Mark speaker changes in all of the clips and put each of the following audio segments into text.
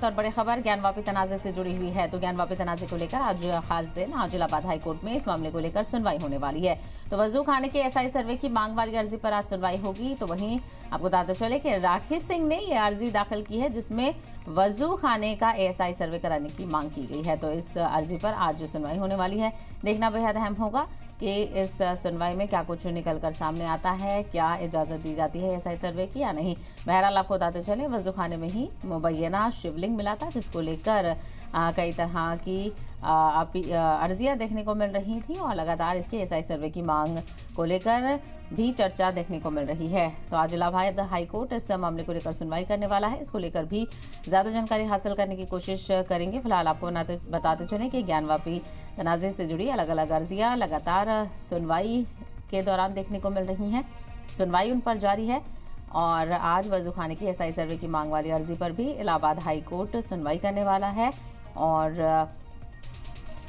Speaker 1: और बड़ी खबर ज्ञानवापी तनाज़े से जुड़ी हुई है। तो ज्ञानवापी तनाज़े को लेकर आज खास दिन आज इलाहाबाद हाई कोर्ट में इस मामले को लेकर सुनवाई होने वाली है। तो वजू खाने के एसआई सर्वे की मांग वाली अर्जी पर आज सुनवाई होगी। तो वहीं आपको बताते चले कि राखी सिंह ने यह अर्जी दाखिल की है जिसमें वजू खाने का एएसआई सर्वे कराने की मांग की गई है। तो इस अर्जी पर आज सुनवाई होने वाली है। देखना बेहद अहम होगा कि इस सुनवाई में क्या कुछ निकल कर सामने आता है, क्या इजाज़त दी जाती है एएसआई सर्वे की या नहीं। बहरहाल आपको बताते चले वजू खाने में ही मुबैना शिवलिंग मिला था जिसको लेकर कई तरह की अर्जियां देखने को मिल रही थी और लगातार इसके एएसआई सर्वे की मांग को लेकर भी चर्चा देखने को मिल रही है। तो आज इलाहाबाद हाई कोर्ट इस मामले को लेकर सुनवाई करने वाला है। इसको लेकर भी ज़्यादा जानकारी हासिल करने की कोशिश करेंगे। फिलहाल आपको बताते चलें कि ज्ञानवापी तनाज़े से जुड़ी अलग अलग अर्जियां लगातार सुनवाई के दौरान देखने को मिल रही हैं। सुनवाई उन पर जारी है और आज वजू खाने की एएसआई सर्वे की मांग वाली अर्जी पर भी इलाहाबाद हाई कोर्ट सुनवाई करने वाला है। और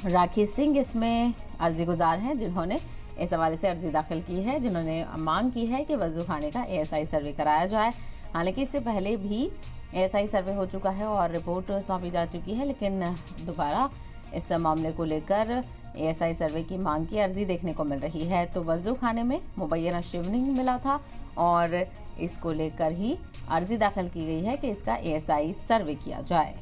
Speaker 1: राखी सिंह इसमें अर्जी गुजार हैं जिन्होंने इस हवाले से अर्जी दाखिल की है, जिन्होंने मांग की है कि वजू खाने का एएसआई सर्वे कराया जाए। हालांकि इससे पहले भी एएसआई सर्वे हो चुका है और रिपोर्ट सौंपी जा चुकी है, लेकिन दोबारा इस मामले को लेकर एएसआई सर्वे की मांग की अर्जी देखने को मिल रही है। तो वजू खाने में मुबैना शिवलिंग मिला था और इसको लेकर ही अर्जी दाखिल की गई है कि इसका एएसआई सर्वे किया जाए।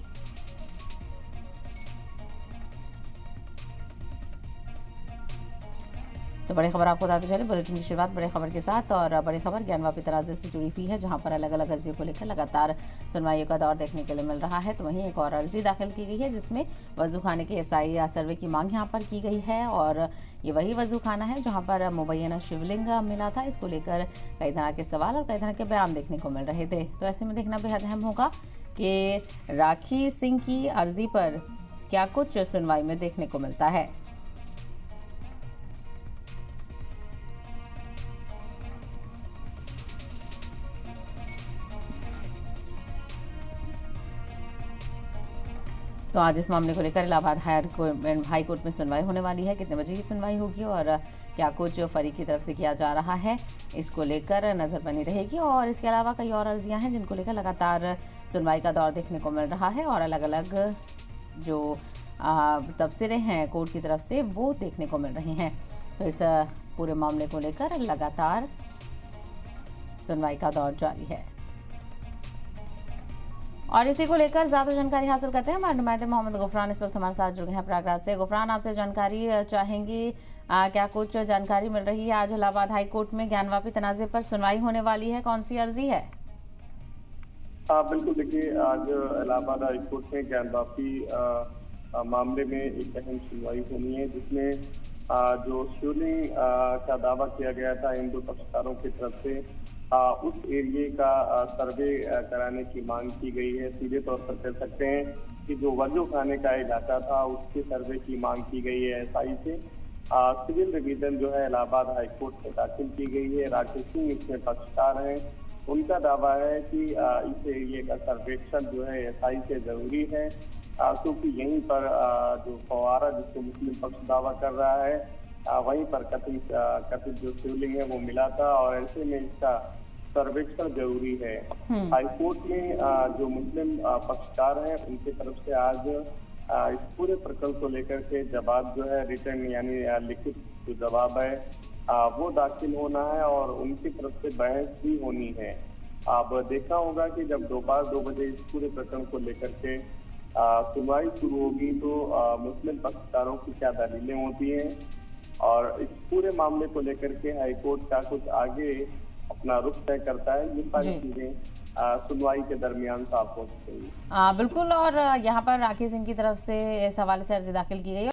Speaker 1: तो बड़ी खबर आपको बताते चले बुलेटिन की शुरुआत बड़ी खबर के साथ। और बड़ी खबर ज्ञानवापी तनाज़े से जुड़ी हुई है जहां पर अलग अलग अर्जियों को लेकर लगातार सुनवाई का दौर देखने के लिए मिल रहा है। तो वहीं एक और अर्जी दाखिल की गई है जिसमें वजू खाने के एएसआई सर्वे की मांग यहां पर की गई है और ये वही वजू खाना है जहां पर मुबैना शिवलिंग मिला था। इसको लेकर कई तरह के सवाल और कई तरह के बयान देखने को मिल रहे थे। तो ऐसे में देखना बेहद अहम होगा कि राखी सिंह की अर्जी पर क्या कुछ सुनवाई में देखने को मिलता है। तो आज इस मामले को लेकर इलाहाबाद हाई कोर्ट में सुनवाई होने वाली है। कितने बजे की सुनवाई होगी और क्या कुछ फरीक की तरफ से किया जा रहा है, इसको लेकर नज़र बनी रहेगी। और इसके अलावा कई और अर्जियां हैं जिनको लेकर लगातार सुनवाई का दौर देखने को मिल रहा है और अलग अलग जो तबसरे हैं कोर्ट की तरफ से वो देखने को मिल रहे हैं। तो इस पूरे मामले को लेकर लगातार सुनवाई का दौर जारी है और इसी को लेकर ज्यादा जानकारी हासिल करते हैं। हमारे नुमाइंदे मोहम्मद गुफरान इस वक्त हमारे साथ जुड़े हैं प्रयागराज से। गुफरान, आपसे जानकारी चाहेंगी, क्या कुछ जानकारी मिल रही है? आज इलाहाबाद हाई कोर्ट में ज्ञानवापी तनाज़े पर सुनवाई होने वाली है, कौन सी अर्जी है?
Speaker 2: बिल्कुल, देखिए आज इलाहाबाद हाई कोर्ट में ज्ञानवापी मामले में एक अहम सुनवाई होनी है जिसमें जो शिवलिंग का दावा किया गया था हिंदू पक्षकारों की तरफ से उस एरिए का सर्वे कराने की मांग की गई है। सीधे तौर पर कह सकते हैं कि जो वजू खाने का इलाका था उसके सर्वे की मांग की गई है एएसआई से। सिविल रिवीजन जो है इलाहाबाद हाई कोर्ट में दाखिल की गई है। राखी सिंह इसमें पक्षकार हैं। उनका दावा है कि इस एरिए का सर्वेक्षण जो है एएसआई से जरूरी है क्योंकि यहीं पर जो फवारा जिसको मुस्लिम पक्ष दावा कर रहा है वहीं पर कथित जो शिवलिंग है वो मिला था और ऐसे में इसका सर्वेक्षण जरूरी है। हाईकोर्ट में जो मुस्लिम पक्षकार हैं उनकी तरफ से आज इस पूरे प्रकरण को लेकर के जवाब जो है रिटर्न यानी लिखित जो जवाब है वो दाखिल होना है और उनकी तरफ से बहस भी होनी है। अब देखना होगा कि जब दोपहर 2 बजे इस पूरे प्रकरण को लेकर के सुनवाई शुरू होगी तो मुस्लिम पक्षकारों की क्या दलीलें होती हैं और इस पूरे मामले को लेकर के हाईकोर्ट का कुछ आगे अपना रुख तय करता है। ये सारी चीजें सुनवाई के दरमियान साफ हो सकेंगी।
Speaker 1: बिल्कुल, और यहाँ पर राखी सिंह की तरफ से इस हवाले से अर्जी दाखिल की गई है।